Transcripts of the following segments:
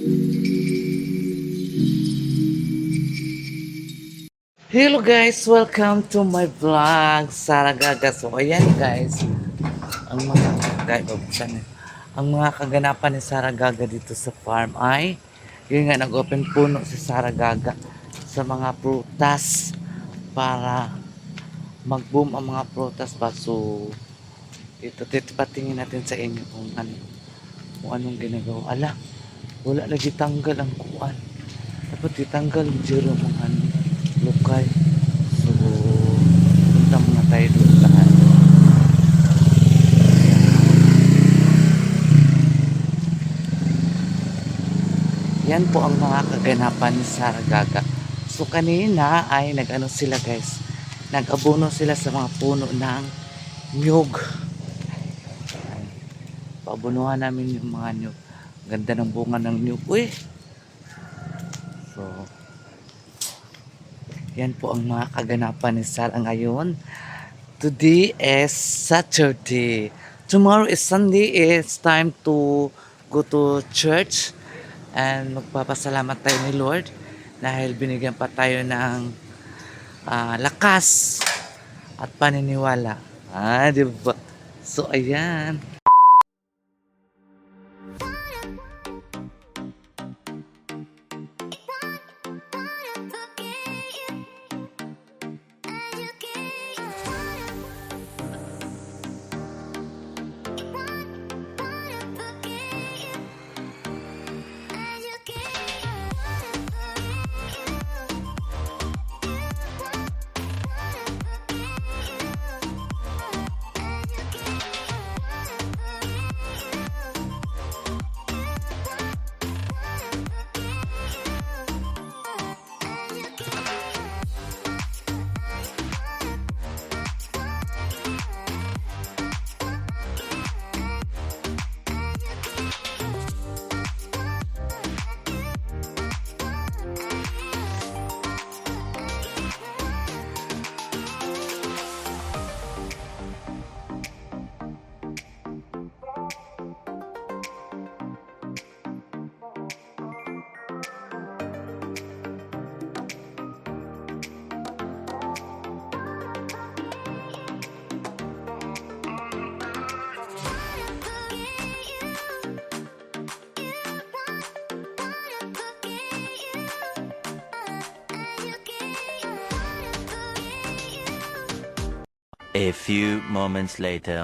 Hello guys, welcome to my vlog, Sara Gaga. So ayan guys, ang mga ang mga kaganapan ni Sara Gaga dito sa farm ay yun nga, nag-open puno si Sara Gaga sa mga prutas para mag-boom ang mga prutas pa. So ito, titipatingin natin sa inyo kung anong ginagawa. Ala, wala lagi tanggal ang kuan. Dapat ditanggal jero mga lokal. So punta muna tayo doon sa yan po ang mga kaganapan ni Sara Gaga. So kanina ay nag-ano sila guys, nag-abono sila sa mga puno ng nyug. Ay, paabonuhan namin yung mga nyug. Ganda ng bunga ng nyug. Uy! So yan po ang mga kaganapan ni Sara ngayon. Today is Saturday. Tomorrow is Sunday. It's time to go to church. And magpapasalamat tayo ni Lord dahil binigyan pa tayo ng lakas at paniniwala. Diba? So, ayan. A few moments later.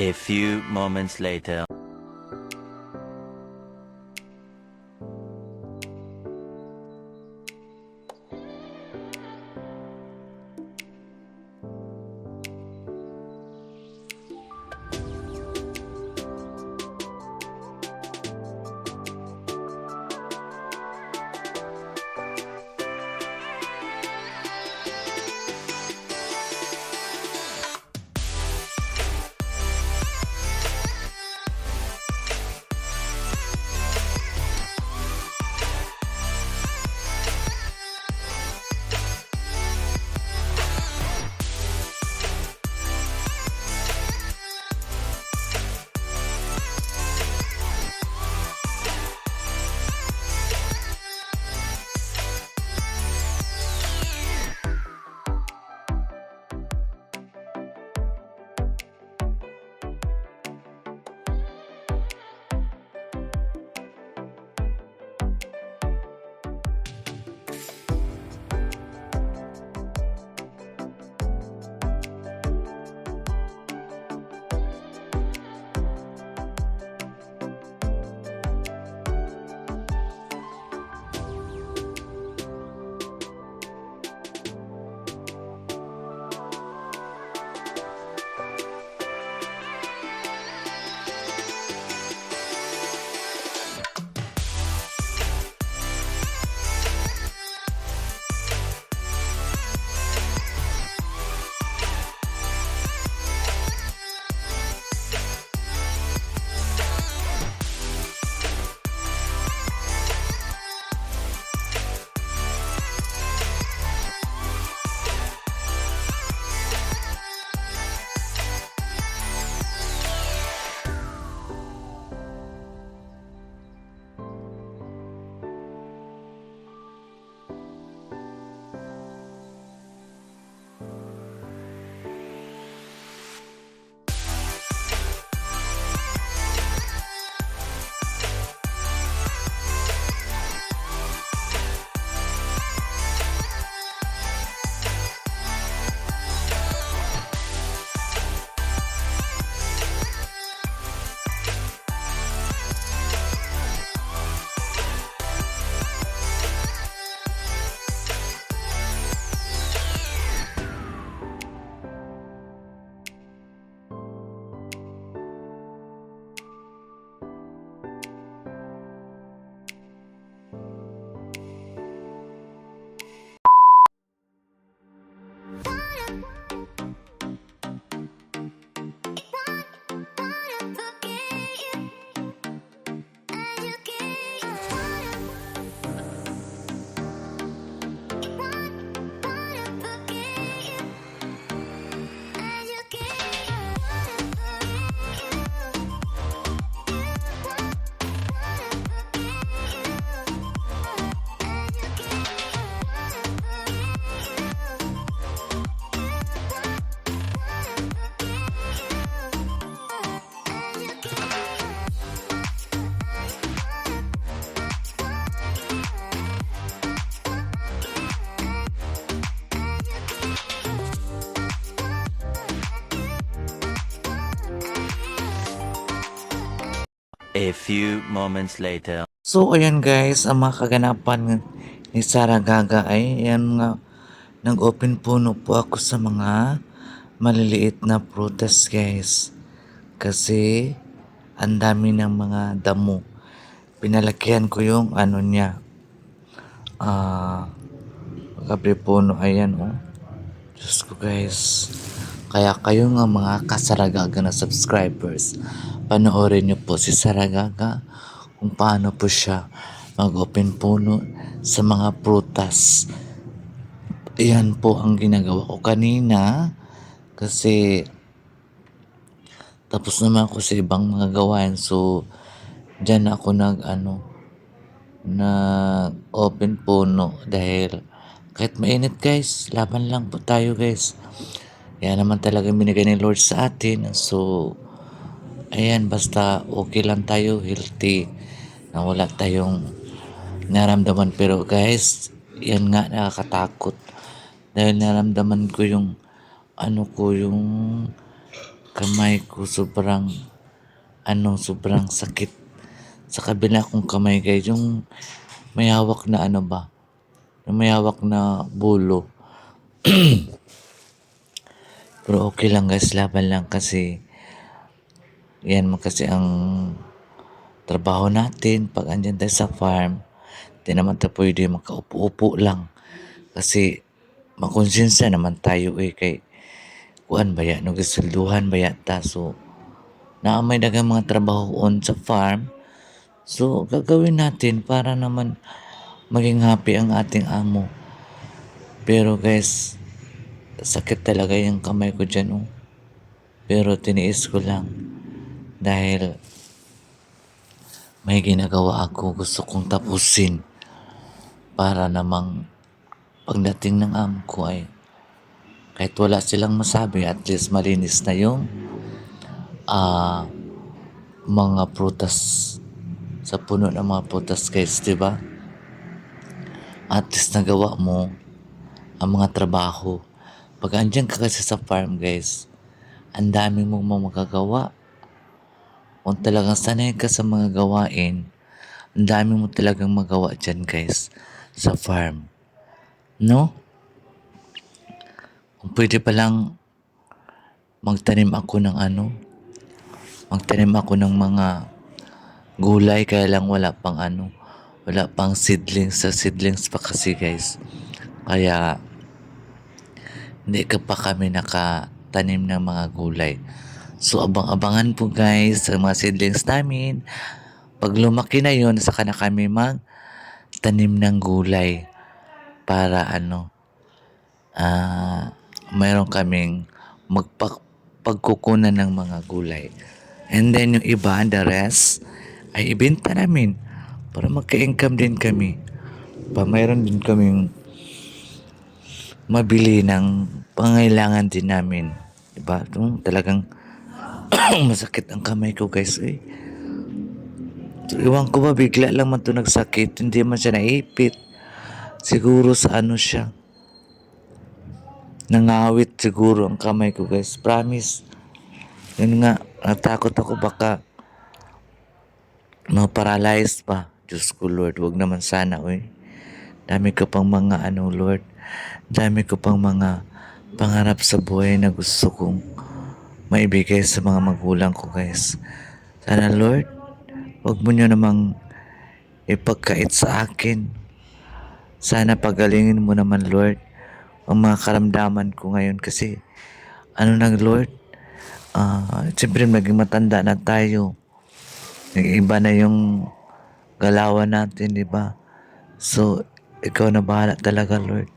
A few moments later. A few moments later. So, ayan guys, ang mga kaganapan ni Sarah Gaga ay, ayan nga, nag-open puno po ako sa mga maliliit na prutas guys. Kasi, ang dami ng mga damo. Pinalakihan ko yung ano niya. Gabi puno, ayan oh. Diyos ko guys. Kaya kayo nga mga kasaragaga na subscribers, panoorin niyo po si Saragaga kung paano po siya mag-open puno sa mga prutas. Ayan po ang ginagawa ko kanina kasi tapos naman ako sa ibang mga gawain. So, dyan ako nag-open puno dahil kahit mainit guys, laban lang po tayo guys. Yan naman talaga binigay ni Lord sa atin. So, ayan, basta okay lang tayo, healthy, na wala tayong naramdaman. Pero guys, yan nga nakakatakot. Dahil naramdaman ko yung, yung kamay ko sobrang sakit. Sa kabila kong kamay guys, yung may hawak na ano ba, yung may hawak na bulo. Pero okay lang guys, laban lang kasi yan mo kasi ang trabaho natin pag andyan tayo sa farm. Di naman tayo pwede makaupo-upo lang. Kasi makonsensya naman tayo kay kuan baya, nagasilduhan baya ta. So, naamay dagang mga trabaho on sa farm. So, gagawin natin para naman maging happy ang ating amo. Pero guys, sakit talaga yung kamay ko dyan. Oh. Pero tiniis ko lang dahil may ginagawa ako. Gusto kong tapusin para namang pagdating ng amo ko ay kahit wala silang masabi, at least malinis na yung mga prutas sa puno ng mga prutas guys, di ba? At least nagawa mo ang mga trabaho. Pag andyan ka kasi sa farm guys, ang dami mong mga magagawa. Kung talagang sanay ka sa mga gawain, ang dami mo talagang magawa dyan guys sa farm. No? Kung pwede pa lang magtanim ako ng mga gulay, kaya lang wala pang seedlings. Sa seedlings pa kasi guys. Kaya hindi ka pa kami nakatanim ng mga gulay. So abang-abangan po guys sa mga seedlings namin. Pag lumaki na yon, saka na kami magtanim ng gulay para mayroon kaming pagkukunan ng mga gulay. And then yung iba, the rest, ay ibenta namin para magka-income din kami. Mayroon din kaming mabili ng pangailangan din namin. Diba? Talagang masakit ang kamay ko guys. So, iwan ko ba, bigla lang man ito nagsakit. Hindi man siya naipit. Siguro sa siya. Nangawit siguro ang kamay ko guys. Promise. Yun nga, natakot ako baka ma-paralyze pa. Diyos ko Lord, wag naman sana. Dami ko pang mga Lord. Dami ko pang mga pangarap sa buhay na gusto kong maibigay sa mga magulang ko guys. Sana Lord, wag mo nyo namang ipagkait sa akin. Sana pagalingin mo naman Lord ang mga karamdaman ko ngayon kasi Lord, siyempre maging matanda na tayo. Nag-iba na yung galawan natin, di ba? So, ikaw na bahala talaga, Lord.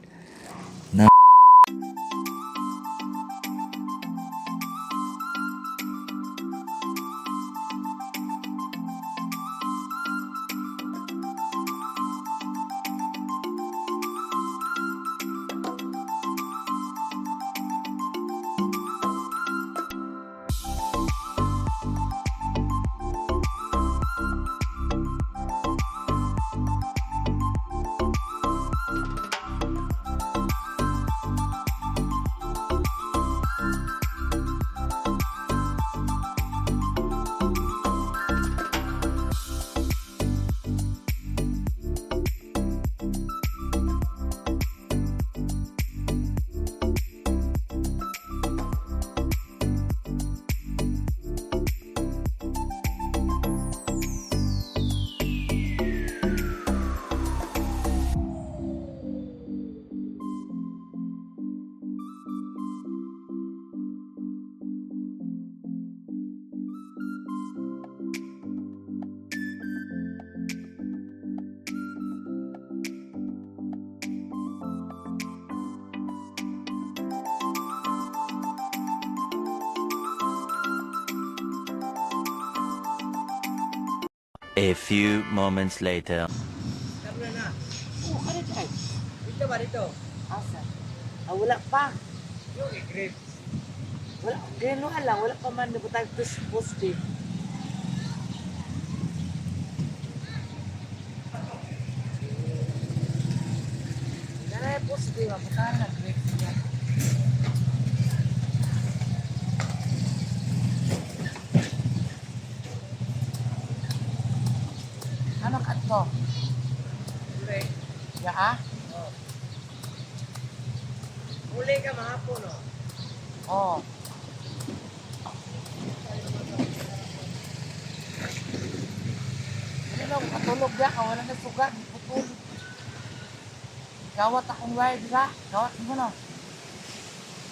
A few moments later. Ano na? Oh, ano tayo? Dito ba dito? Asa? Wala pa. Yung grapes. Wala, gano'n lang. Wala pa man na tayo post-it. Nanay post-it. Matahan na grapes niya. to? Uli. Ya, ah? Oh. Uli ka mahapon, no? Oo. Hindi na ako katulog ya, wala na suga, putol. Gawat akong wire, di ba? Gawat mo no.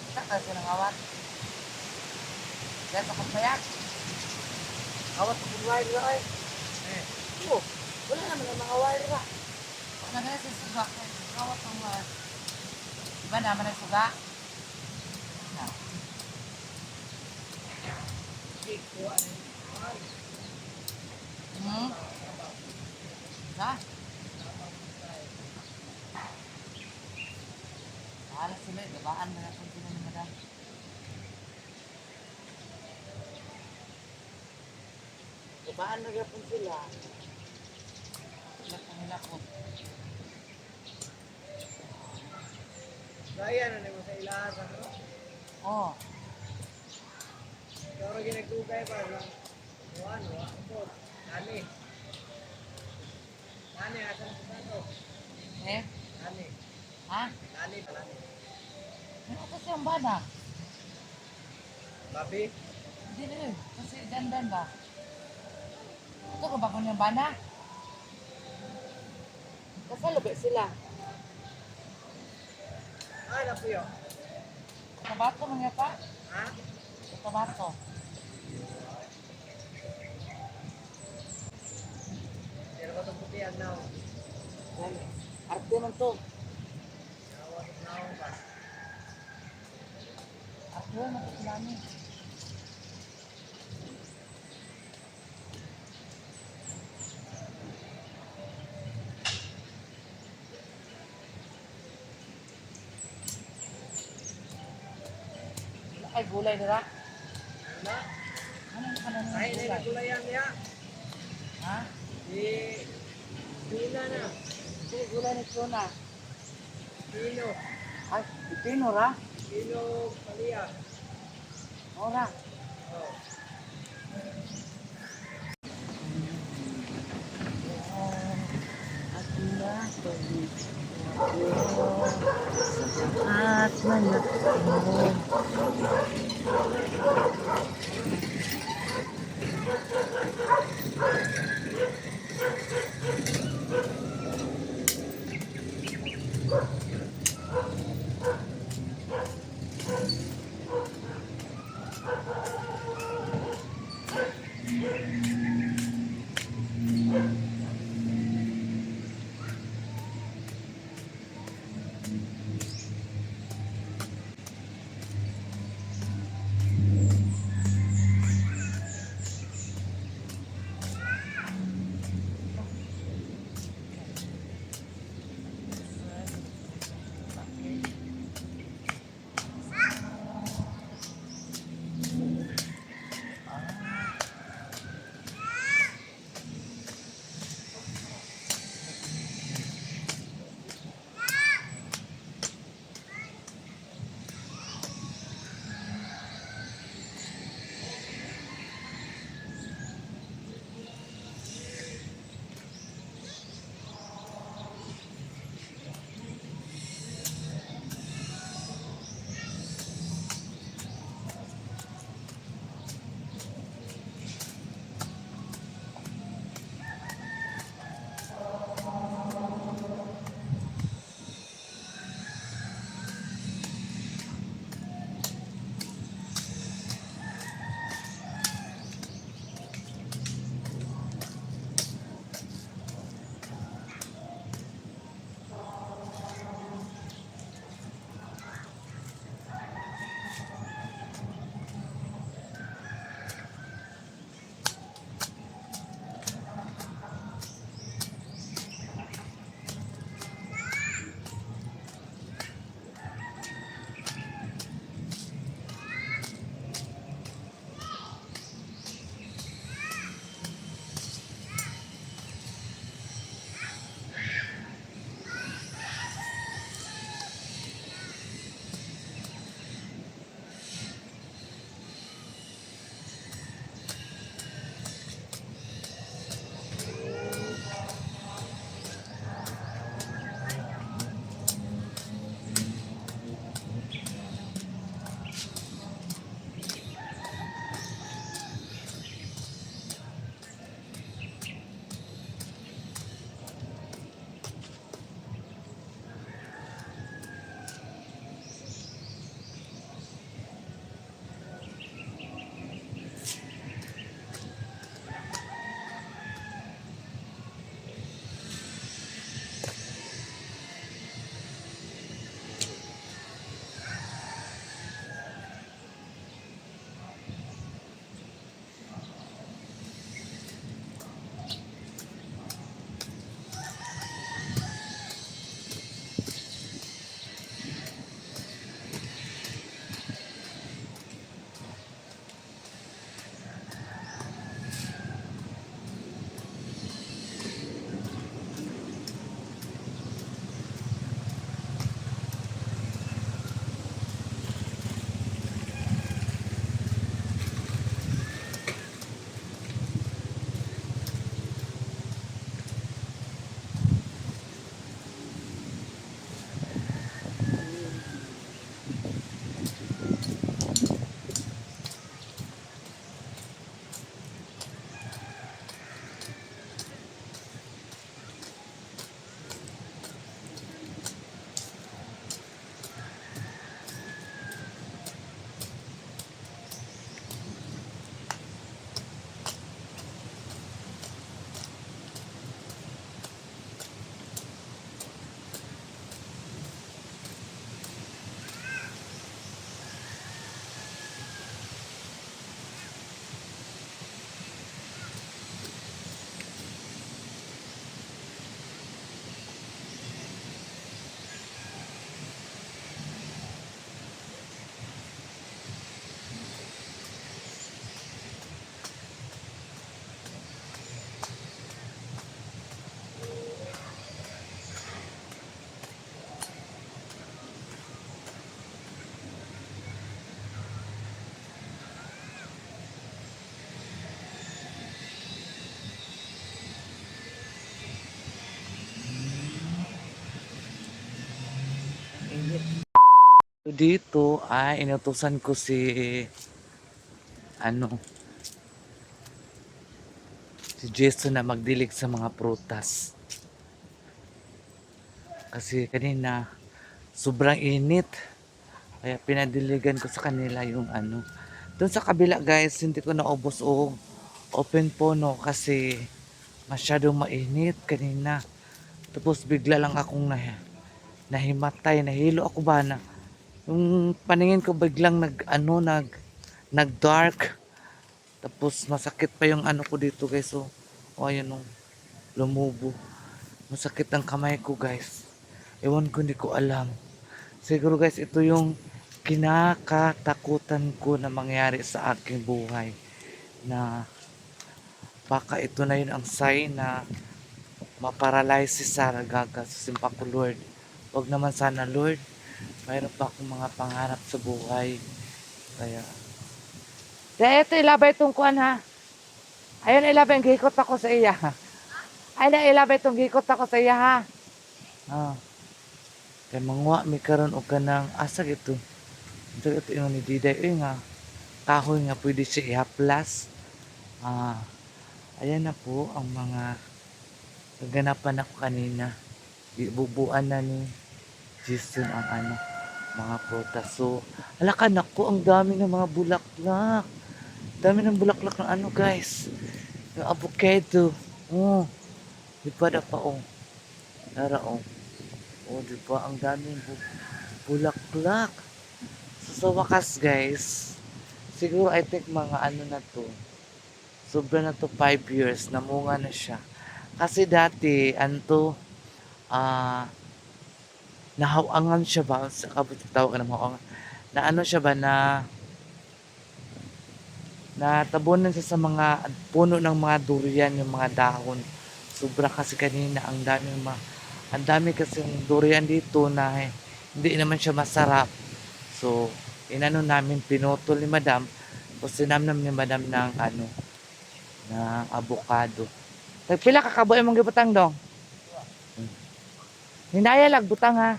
Kita kasi ng awat. Kaya akong payak. Gawat akong wire, di ba? Eh. Oo, wala naman ang mga wire, di ba? Pag na sa suga, gawat ang wire. Diba naman ang suga? Na. Hindi, kuha na yun. Hmm? Na? Bahala sila, gabaan na kung sila ni madam. Gabaan na gapon sila. Sila kanila ko. Gaya na naman sa ilahan, ano? Oo. Pero ginagdugay pa lang. Ano, ako. Nani. Nani, asan sa santo? Eh? Nani. Ha? Nani, nani. Ano kasi ang bana? Babi? Hindi na yun. Kasi dandan ba? Ito ka ba kung yung bana? Kasi labi sila. Ah, napuyo. Tabato mga pa? Ha? Tabato. Pero ko itong putihan na. Yan. Arte man to. Nawa sa naong pa. Arte man to sila ni. Ay, gulay nila. Wala. Anong ka na ng Ay, gulay? nagulayan niya. Ha? Di... Pina na. Hindi, gulay ni Tuna. Pino. Ay, pipino ra? Pino Palia. Ora. Oh. At nabalik ako sa lahat na natin. Dito ay inutusan ko si ano, si Jason na magdilig sa mga prutas. Kasi kanina sobrang init. Kaya pinadiligan ko sa kanila yung ano. Doon sa kabila guys, hindi ko naubos o open po no kasi masyadong mainit kanina. Tapos bigla lang akong nahimatay, nahilo ako ba na. Yung paningin ko biglang nag dark. Tapos masakit pa yung ano ko dito guys. So, oh ayun oh, lumubo. Masakit ang kamay ko guys. Ewan ko, hindi ko alam. Siguro guys, ito yung kinakatakutan ko na mangyari sa aking buhay. Na baka ito na yun ang sign na maparalyze si Sarah Gaga. Simpa ko Lord. Huwag naman sana Lord. Mayroon pa akong mga pangarap sa buhay. Kaya. Kaya ito ilabay itong kuan ha. Ayun ilabay, gikot ako sa iya. Ayun ilabay itong gikot ako sa iya ha. Ah. Kaya mangwa mi karon og kanang asag ito. Ito yung ni Diday. Nga. Kahoy nga pwede siya i-haplas. Ayan na po ang mga kaganapan ako kanina. Ibubuan na ni Jason ang ano, mga prutas. So, alakan ako, ang dami ng mga bulaklak. Dami ng bulaklak ng ano guys. Yung avocado. Oh, di ba na pa oh. Tara oh. Oh, di ba ang daming bulaklak. So, sa wakas guys, siguro I think mga ano na to. Sobra na to 5 years, namunga na siya. Kasi dati, anto, nahawangan siya ba? Sa kabut tawag ka na mahawangan. Na ano siya ba na natabunan siya sa mga puno ng mga durian, yung mga dahon. Sobra kasi kanina, ang dami kasi durian dito na hindi naman siya masarap. So, inano namin, pinutol ni madam, o sinamnam ni madam ng ano, ng avocado. Pila ka kaboy mong gibutang dong? Hinaya lag butang ha.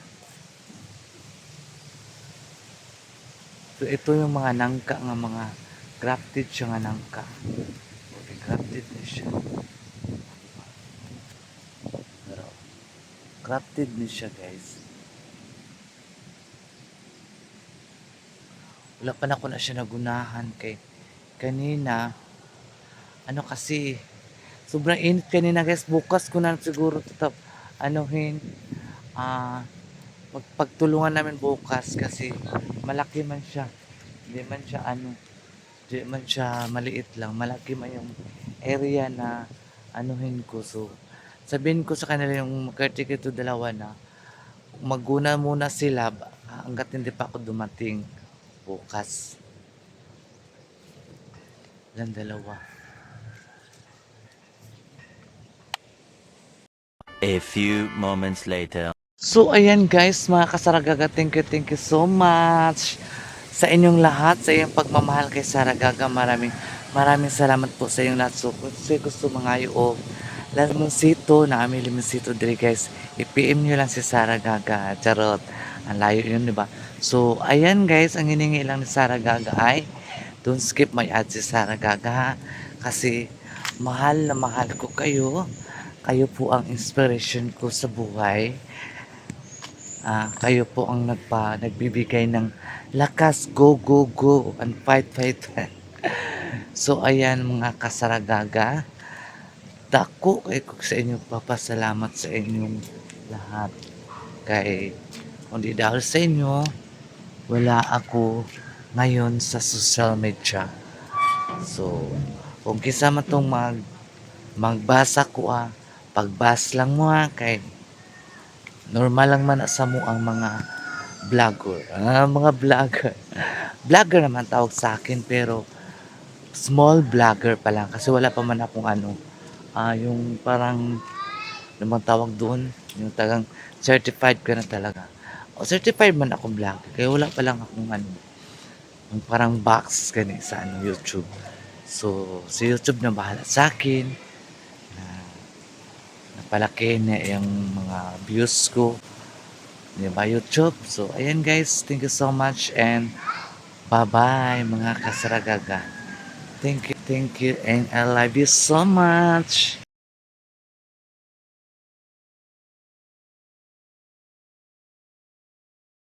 So ito yung mga nangka nga mga grafted siya nga nangka. Okay, grafted na siya. Pero, grafted na siya guys. Wala pa na ko na siya nagunahan kay kanina ano kasi sobrang init kanina guys. Bukas ko na siguro anuhin magpagtulungan namin bukas kasi malaki man siya. Hindi man siya ano, hindi man siya maliit lang. Malaki man yung area na anuhin ko. So, sabihin ko sa kanila yung caretaker to dalawa na maguna muna sila hanggat hindi pa ako dumating bukas. Ilang dalawa. A few moments later. So, ayan guys, mga kasaragaga, thank you so much sa inyong lahat, sa iyong pagmamahal kay Saragaga. Maraming salamat po sa inyong lahat. So, kung gusto mga o limonsito, na aming limonsito diri guys, i-PM nyo lang si Saragaga. Charot. Ang layo yun, di ba? So, ayan guys, ang hiningi lang ni Saragaga ay don't skip my ads si Saragaga kasi mahal na mahal ko kayo. Kayo po ang inspiration ko sa buhay. Kayo po ang nagbibigay ng lakas, go, go, go, and fight, fight, fight. So, ayan mga kasaragaga. Dako kay ko sa inyo, papasalamat sa inyong lahat. Kay, kundi dahil sa inyo, wala ako ngayon sa social media. So, kung kisama tong magbasa ko pagbas lang mo kay normal lang man sa mo ang mga vlogger. Mga vlogger. Vlogger naman tawag sa akin pero small vlogger pa lang kasi wala pa man akong yung parang namang tawag doon, yung tagang certified ka na talaga. O certified man akong vlogger kaya wala pa lang akong yung parang box gani sa YouTube. So, si YouTube na bahala sa akin. Napalaki na yung mga views ko di ba, YouTube. So, ayan guys, thank you so much and bye-bye mga kasaragaga. Thank you, and I love you so much.